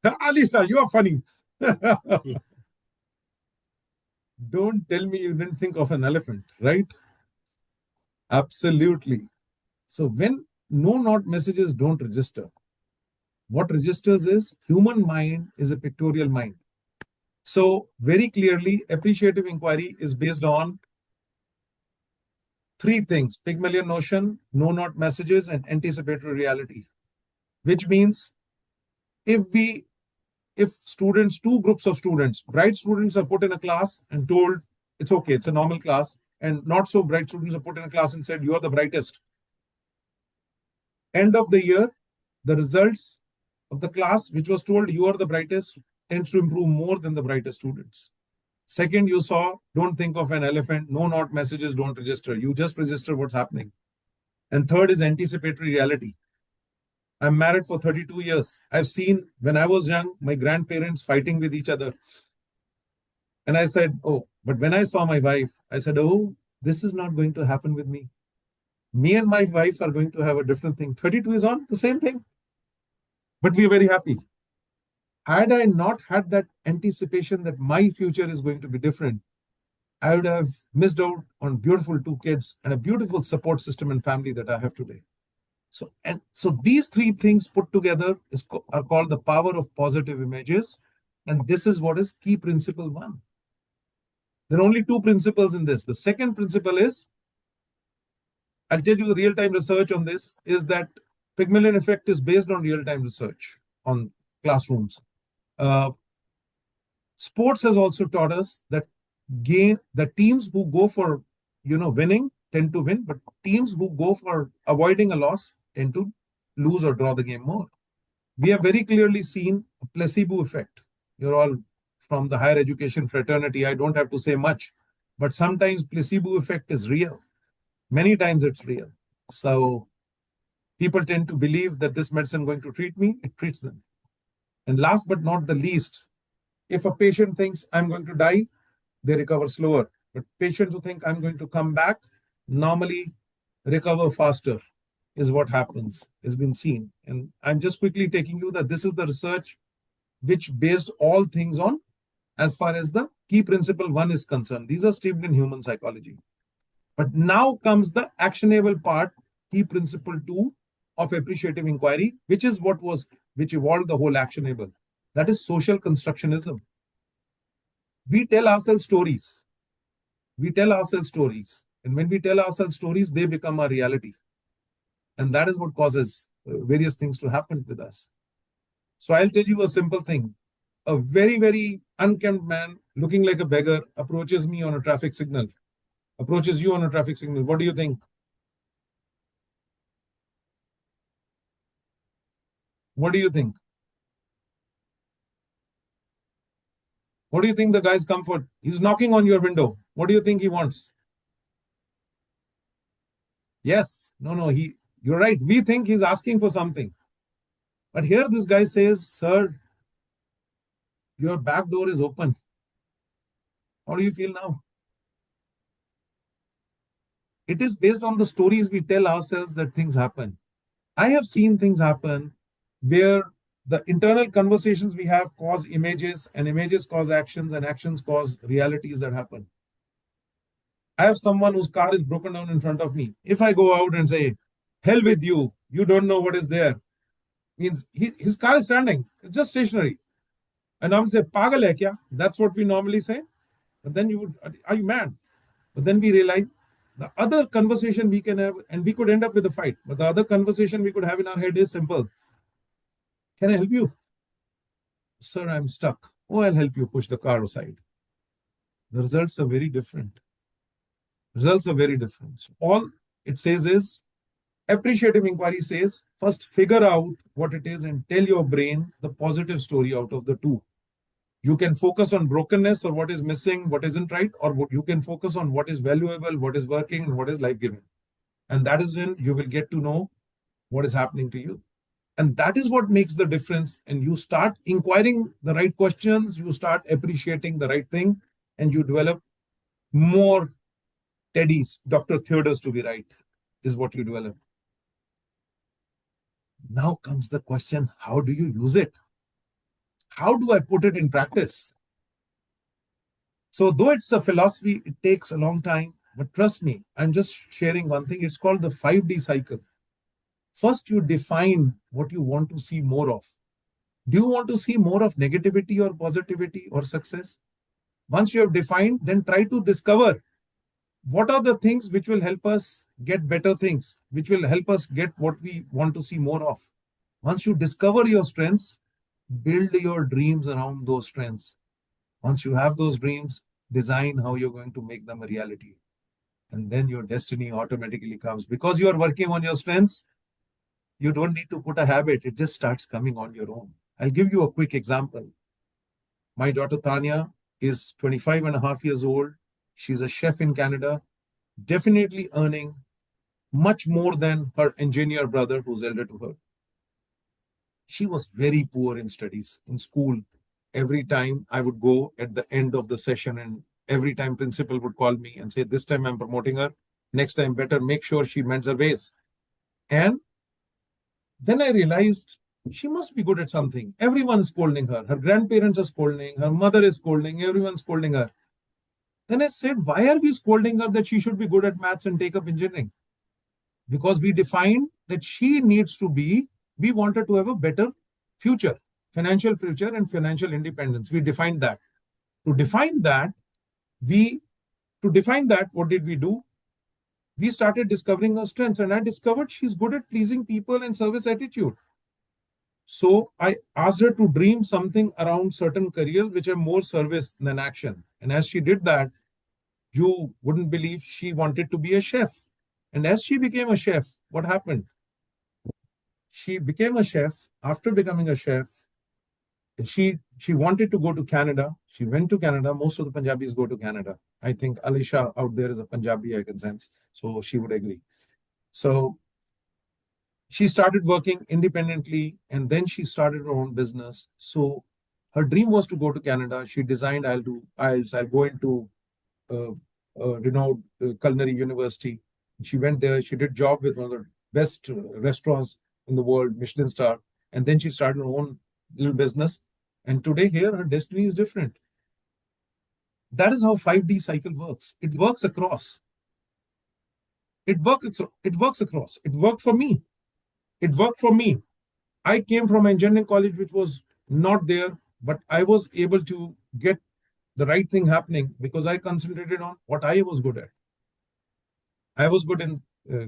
Speaker 2: Alisa, you are funny. Don't tell me you didn't think of an elephant, right? Absolutely. So when no not messages don't register, what registers is human mind is a pictorial mind. So very clearly, appreciative inquiry is based on three things: Pygmalion notion, no not messages, and anticipatory reality. Which means if students, two groups of students, bright students are put in a class and told it's okay, it's a normal class, and not so bright students are put in a class and said you are the brightest. End of the year, the results of the class which was told you are the brightest tends to improve more than the brightest students. Second, you saw, don't think of an elephant, no not messages don't register. You just register what's happening. And third is anticipatory reality. I'm married for 32 years. I've seen when I was young, my grandparents fighting with each other. And I said, oh, but when I saw my wife, I said, oh, this is not going to happen with me. Me and my wife are going to have a different thing. 32 is on the same thing, but we're very happy. Had I not had that anticipation that my future is going to be different, I would have missed out on beautiful two kids and a beautiful support system and family that I have today. So these three things put together are called the power of positive images. And this is what is key principle one. There are only two principles in this. The second principle is, I'll tell you the real-time research on this, is that Pygmalion effect is based on real-time research on classrooms. Uh, Sports has also taught us that the teams who go for winning tend to win, but teams who go for avoiding a loss tend to lose or draw the game more. We have very clearly seen a placebo effect. You're all from the higher education fraternity. I don't have to say much, but sometimes placebo effect is real. Many times it's real. So people tend to believe that this medicine is going to treat me, it treats them. And last but not the least, if a patient thinks I'm going to die, they recover slower. But patients who think I'm going to come back normally recover faster, is what happens, has been seen. And I'm just quickly taking you that this is the research which based all things on, as far as the key principle one is concerned. These are steeped in human psychology. But now comes the actionable part, key principle two of appreciative inquiry, which evolved the whole actionable. That is social constructionism. We tell ourselves stories. We tell ourselves stories. And when we tell ourselves stories, they become our reality. And that is what causes various things to happen with us. So I'll tell you a simple thing. A very, very unkempt man looking like a beggar approaches me on a traffic signal, approaches you on a traffic signal. What do you think? What do you think? What do you think the guy's comfort? He's knocking on your window. What do you think he wants? Yes. No, you're right. We think he's asking for something. But here this guy says, sir, your back door is open. How do you feel now? It is based on the stories we tell ourselves that things happen. I have seen things happen where the internal conversations we have cause images, and images cause actions, and actions cause realities that happen. I have someone whose car is broken down in front of me. If I go out and say, hell with you, you don't know what is there, means his car is standing, it's just stationary. And I would say, Pagal hai kya? That's what we normally say. But then you would, are you mad? But then we realize the other conversation we can have, and we could end up with a fight. But the other conversation we could have in our head is simple. Can I help you? Sir, I'm stuck. Oh, I'll help you push the car aside. The results are very different. Results are very different. So all it says is, appreciative inquiry says, first figure out what it is and tell your brain the positive story out of the two. You can focus on brokenness or what is missing, what isn't right, or you can focus on what is valuable, what is working, and what is life-giving. And that is when you will get to know what is happening to you. And that is what makes the difference. And you start inquiring the right questions, you start appreciating the right thing, and you develop more Teddy's, Dr. Theodor's to be right, is what you develop. Now comes the question, how do you use it? How do I put it in practice? So though it's a philosophy, it takes a long time, but trust me, I'm just sharing one thing. It's called the 5D cycle. First, you define what you want to see more of. Do you want to see more of negativity or positivity or success? Once you have defined, then try to discover what are the things which will help us get better things, which will help us get what we want to see more of. Once you discover your strengths, build your dreams around those strengths. Once you have those dreams, design how you're going to make them a reality. And then your destiny automatically comes. Because you are working on your strengths, you don't need to put a habit. It just starts coming on your own. I'll give you a quick example. My daughter Tanya is 25 and a half years old. She's a chef in Canada, definitely earning much more than her engineer brother who's elder to her. She was very poor in studies in school. Every time I would go at the end of the session, and every time principal would call me and say, this time I'm promoting her. Next time, better make sure she mends her ways. And then I realized she must be good at something. Everyone's scolding her. Her grandparents are scolding. Her mother is scolding. Everyone's scolding her. Then I said, why are we scolding her that she should be good at maths and take up engineering? Because we defined that she needs to be, we wanted to have a better future, financial future and financial independence. We defined that. To define that, we to define that, what did we do? We started discovering her strengths, and I discovered she's good at pleasing people and service attitude. So I asked her to dream something around certain careers which are more service than action. And as she did that, you wouldn't believe she wanted to be a chef. And as she became a chef, what happened? She became a chef. After becoming a chef, she wanted to go to Canada. She went to Canada. Most of the Punjabis go to Canada. I think Alisha out there is a Punjabi, I can sense. So she would agree. So she started working independently, and then she started her own business. So her dream was to go to Canada. She designed, I'll do IELTS, I'll go into uh, renowned culinary university. She went there. She did job with one of the best restaurants in the world, Michelin star, and then she started her own little business. And today, here, her destiny is different. That is how 5D cycle works. It works across. It works. It works across. It worked for me. It worked for me. I came from engineering college, which was not there, but I was able to get the right thing happening because I concentrated on what I was good at. I was good in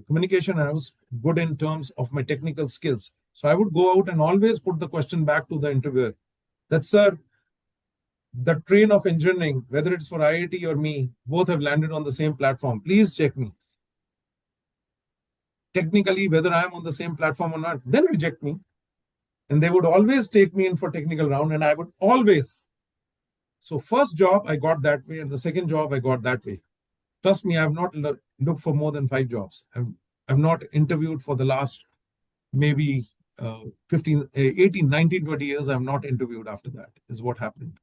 Speaker 2: communication. I was good in terms of my technical skills. So I would go out and always put the question back to the interviewer that, sir, the train of engineering, whether it's for IIT or me, both have landed on the same platform. Please check me. Technically, whether I'm on the same platform or not, then reject me. And they would always take me in for technical round, and I would always. So first job I got that way, and the second job I got that way. Trust me, I've not looked for more than 5 jobs. I've not interviewed for the last maybe 15, 18, 19, 20 years. I've not interviewed after that, is what happened.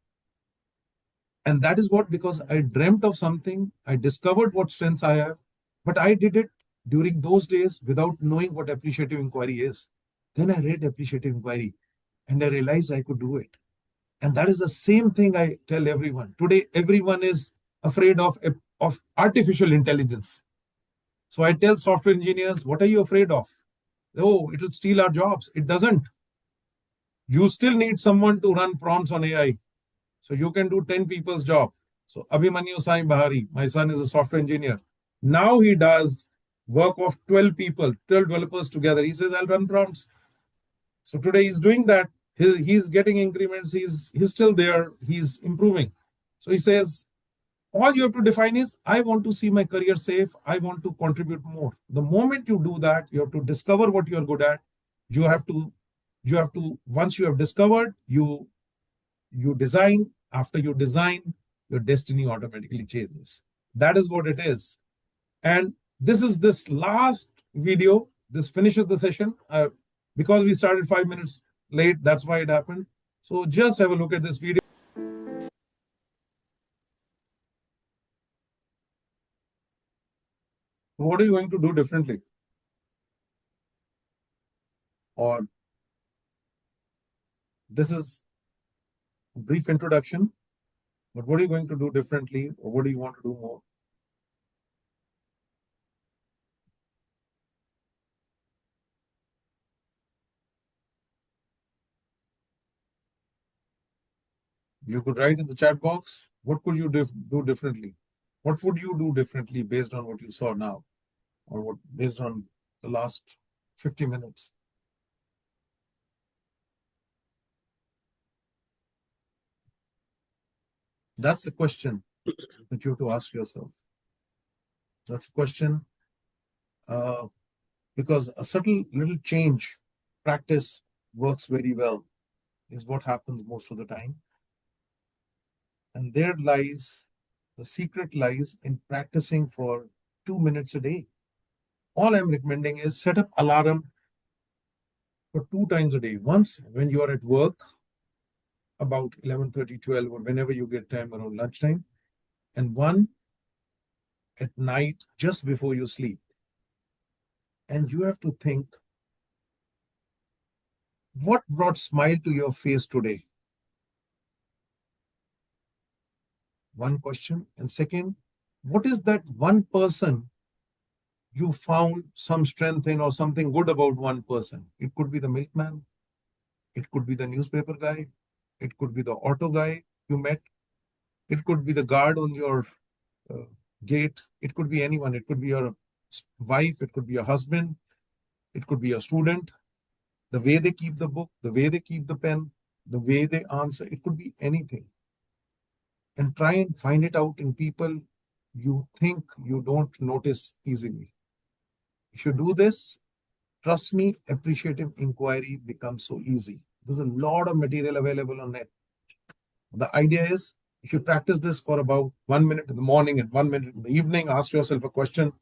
Speaker 2: And that is what, because I dreamt of something, I discovered what strengths I have, but I did it during those days without knowing what appreciative inquiry is. Then I read appreciative inquiry and I realized I could do it. And that is the same thing I tell everyone. Today, everyone is afraid of artificial intelligence. So I tell software engineers, what are you afraid of? Oh, it'll steal our jobs. It doesn't. You still need someone to run prompts on AI. So you can do 10 people's job. So Abhimanyu Sai Bahari, my son is a software engineer. Now he does work of 12 people, 12 developers together. He says, I'll run prompts. So today he's doing that. He's getting increments. He's still there. He's improving. So he says, all you have to define is, I want to see my career safe. I want to contribute more. The moment you do that, you have to discover what you're good at. You have to, once you have discovered, you design. After you design, your destiny automatically changes. That is what it is. And this last video. This finishes the session. Because we started 5 minutes late, that's why it happened. So just have a look at this video. What are you going to do differently? Or this is a brief introduction, but what are you going to do differently, or what do you want to do more? You could write in the chat box, what could you do differently? What would you do differently based on what you saw now, or what based on the last 50 minutes? That's the question that you have to ask yourself. That's a question, because a subtle little change, practice works very well, is what happens most of the time. And there lies, the secret lies in practicing for 2 minutes a day. All I'm recommending is set up alarm for 2 times a day. Once when you are at work, about 11:30, 12, or whenever you get time around lunchtime, and one at night just before you sleep. And you have to think, what brought smile to your face today? One question. And second, what is that one person you found some strength in or something good about one person? It could be the milkman, it could be the newspaper guy, it could be the auto guy you met, it could be the guard on your uh, gate, it could be anyone, it could be your wife, it could be your husband, it could be your student, the way they keep the book, the way they keep the pen, the way they answer, it could be anything. And try and find it out in people you think you don't notice easily. If you do this, trust me, appreciative inquiry becomes so easy. There's a lot of material available on net. The idea is, if you practice this for about 1 minute in the morning and 1 minute in the evening, ask yourself a question.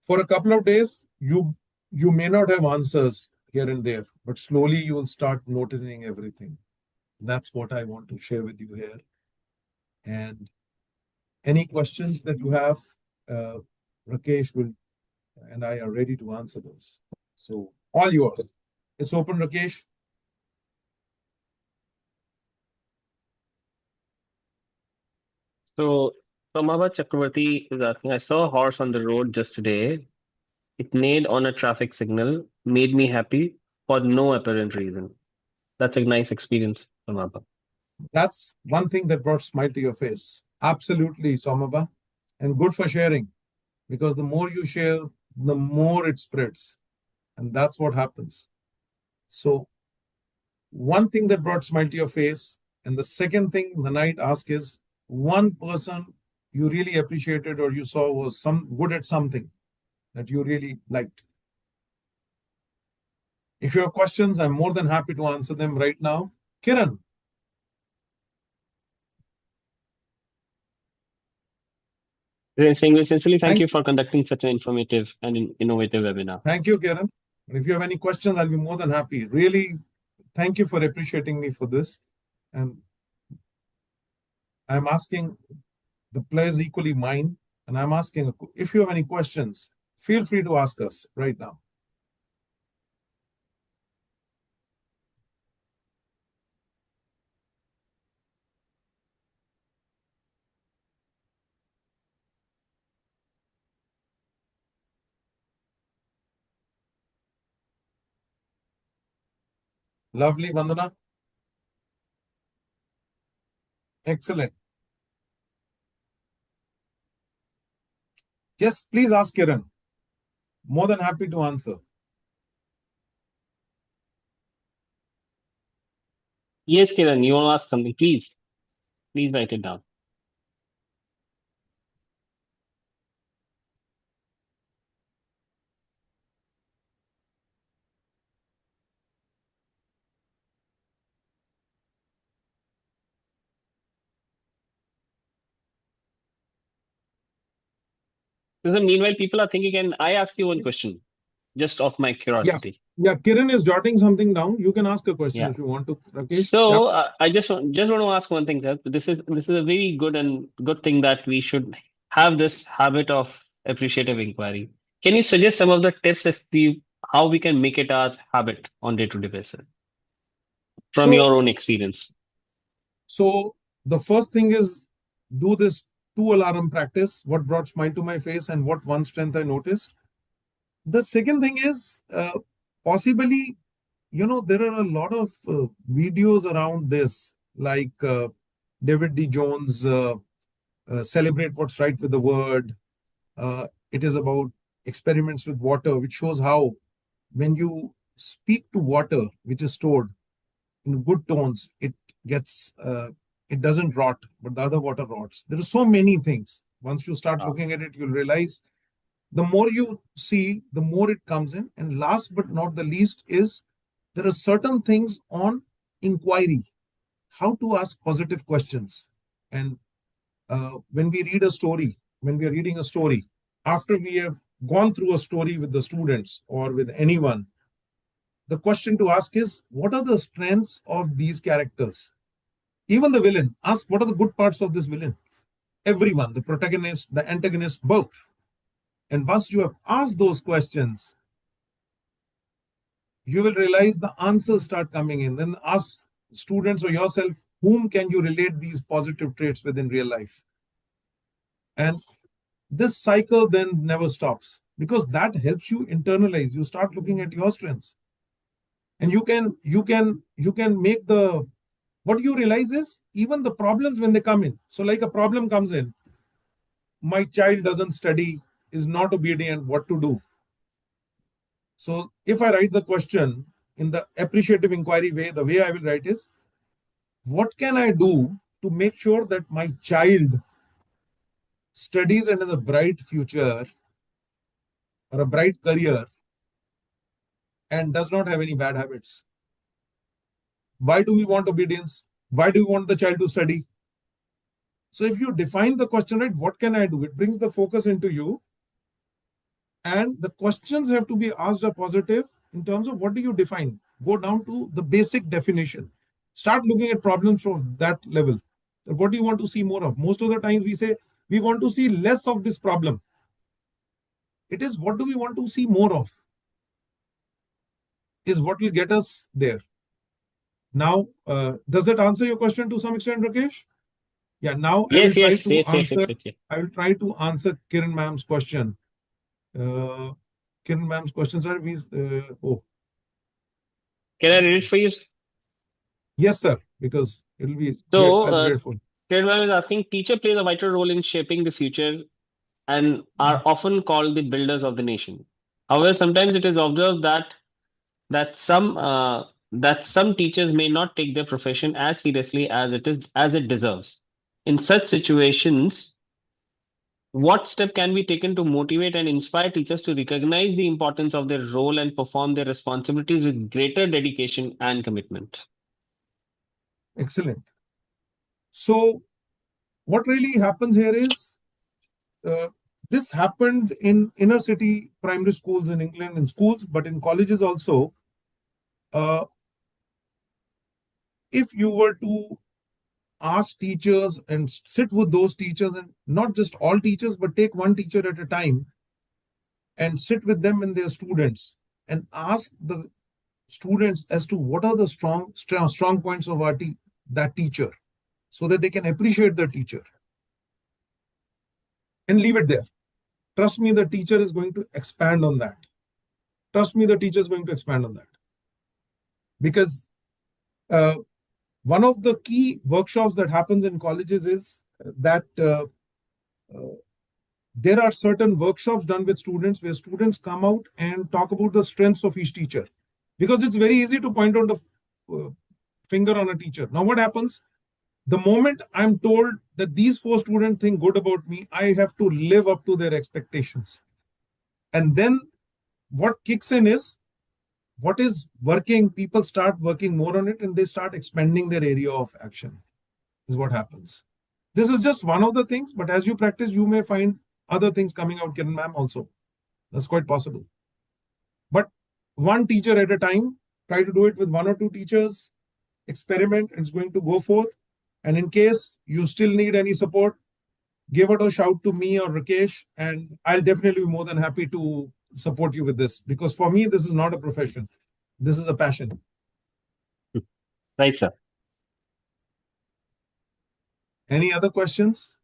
Speaker 2: For a couple of days, you may not have answers here and there, but slowly you will start noticing everything. That's what I want to share with you here. And any questions that you have, uh, Rakesh will and I are ready to answer those. So all yours. It's open, Rakesh.
Speaker 1: So, Samabha Chakravarti is asking, I saw a horse on the road just today. It neighed on a traffic signal, made me happy for no apparent reason. That's a nice experience, Samabha.
Speaker 2: That's one thing that brought smile to your face. Absolutely, Somaba. And good for sharing, because the more you share, the more it spreads. And that's what happens. So one thing that brought smile to your face. And the second thing the night ask is, one person you really appreciated or you saw was some good at something that you really liked. If you have questions, I'm more than happy to answer them right now. Kiran,
Speaker 1: They're saying, "We sincerely thank
Speaker 2: thank,
Speaker 1: you for conducting such an informative and innovative webinar."
Speaker 2: thank you, Kiran. And if you have any questions, I'll be more than happy. Really, thank you for appreciating me for this. And I'm asking, the pleasure is equally mine. And I'm asking, if you have any questions, feel free to ask us right now. Lovely, Vandana. Excellent. Yes, please ask Kiran. More than happy to answer.
Speaker 1: Yes, Kiran, you want to ask something? Please write it down. So, meanwhile, people are thinking, can I ask you one question, just of my
Speaker 2: Yeah.
Speaker 1: curiosity?
Speaker 2: Yeah, Kiran is jotting something down. You can ask a question
Speaker 1: Yeah.
Speaker 2: if you want to, Rakesh. Yeah.
Speaker 1: So I just want to ask one thing, sir. This is a very good and good thing that we should have this habit of appreciative inquiry. Can you suggest some of the tips if we how we can make it our habit on day-to-day basis from
Speaker 2: So,
Speaker 1: your own experience?
Speaker 2: so the first thing is, do this two alarm practice. What brought smile to my face and what one strength I noticed. The second thing is, possibly, there are a lot of videos around this, like David D. Jones, Celebrate What's Right with the Word. It is about experiments with water, which shows how when you speak to water, which is stored in good tones, gets, it doesn't rot, but the other water rots. There are so many things. Once you start
Speaker 1: Ah,
Speaker 2: looking at it, you'll realize the more you see, the more it comes in. And last but not the least is, there are certain things on inquiry, how to ask positive questions. And when we read a story, when we are reading a story, after we have gone through a story with the students or with anyone, the question to ask is, what are the strengths of these characters? Even the villain, ask what are the good parts of this villain? Everyone, the protagonist, the antagonist, both. And once you have asked those questions, you will realize the answers start coming in. Then ask students or yourself, whom can you relate these positive traits with in real life? And this cycle then never stops, because that helps you internalize. You start looking at your strengths, and you can make the, what you realize is, even the problems when they come in. So like a problem comes in, my child doesn't study, is not obedient, what to do? So if I write the question in the appreciative inquiry way, the way I will write is, what can I do to make sure that my child studies and has a bright future or a bright career and does not have any bad habits? Why do we want obedience? Why do we want the child to study? So if you define the question right, what can I do? It brings the focus into you, and the questions have to be asked are positive in terms of what do you define. Go down to the basic definition. Start looking at problems from that level. What do you want to see more of? Most of the times we say we want to see less of this problem. It is what do we want to see more of, is what will get us there. Now, does that answer your question to some extent, Rakesh? Yeah. Now I will
Speaker 1: Yes,
Speaker 2: try
Speaker 1: yes,
Speaker 2: to
Speaker 1: yes, yes,
Speaker 2: answer.
Speaker 1: yes, yes, yes.
Speaker 2: I will try to answer Kiran ma'am's question. Uh, Kiran ma'am's questions are we. Oh,
Speaker 1: Can I read it for you?
Speaker 2: yes, sir. Because it'll be great.
Speaker 1: So,
Speaker 2: I'll be grateful.
Speaker 1: Kiran is asking, teacher plays a vital role in shaping the future and are often called the builders of the nation. However, sometimes it is observed that some teachers may not take their profession as seriously as it deserves. In such situations, what step can be taken to motivate and inspire teachers to recognize the importance of their role and perform their responsibilities with greater dedication and commitment?
Speaker 2: Excellent. So, what really happens here is, uh, this happened in inner city primary schools in England, in schools, but in colleges also. Uh, if you were to ask teachers and sit with those teachers, and not just all teachers, but take one teacher at a time and sit with them and their students and ask the students as to what are the strong points of that teacher, so that they can appreciate the teacher, and leave it there. Trust me, the teacher is going to expand on that. Trust me, the teacher is going to expand on that. Because uh, one of the key workshops that happens in colleges is that uh, there are certain workshops done with students where students come out and talk about the strengths of each teacher. Because it's very easy to point out the finger on a teacher. Now, what happens? The moment I'm told that these four students think good about me, I have to live up to their expectations. And then what kicks in is, what is working, people start working more on it and they start expanding their area of action, is what happens. This is just one of the things, but as you practice, you may find other things coming out, Kiran ma'am, also. That's quite possible. But one teacher at a time, try to do it with one or two teachers, experiment, it's going to go forth. And in case you still need any support, give it a shout to me or Rakesh, and I'll definitely be more than happy to support you with this. Because for me, this is not a profession, this is a passion.
Speaker 1: Right, sir.
Speaker 2: Any other questions?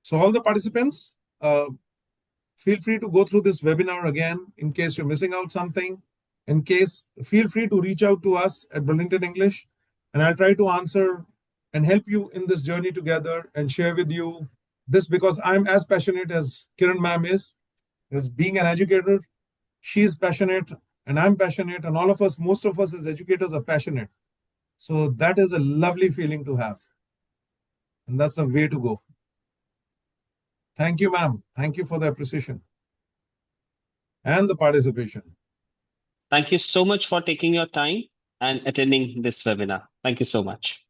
Speaker 2: So, all the participants, feel free to go through this webinar again in case you're missing out something. In case, feel free to reach out to us at Burlington English, and I'll try to answer and help you in this journey together and share with you this, because I'm as passionate as Kiran ma'am is, as being an educator. She's passionate and I'm passionate, and all of us, most of us as educators are passionate. So that is a lovely feeling to have. And that's the way to go. Thank you, ma'am. Thank you for the appreciation and the participation.
Speaker 1: Thank you so much for taking your time. and attending this webinar. Thank you so much.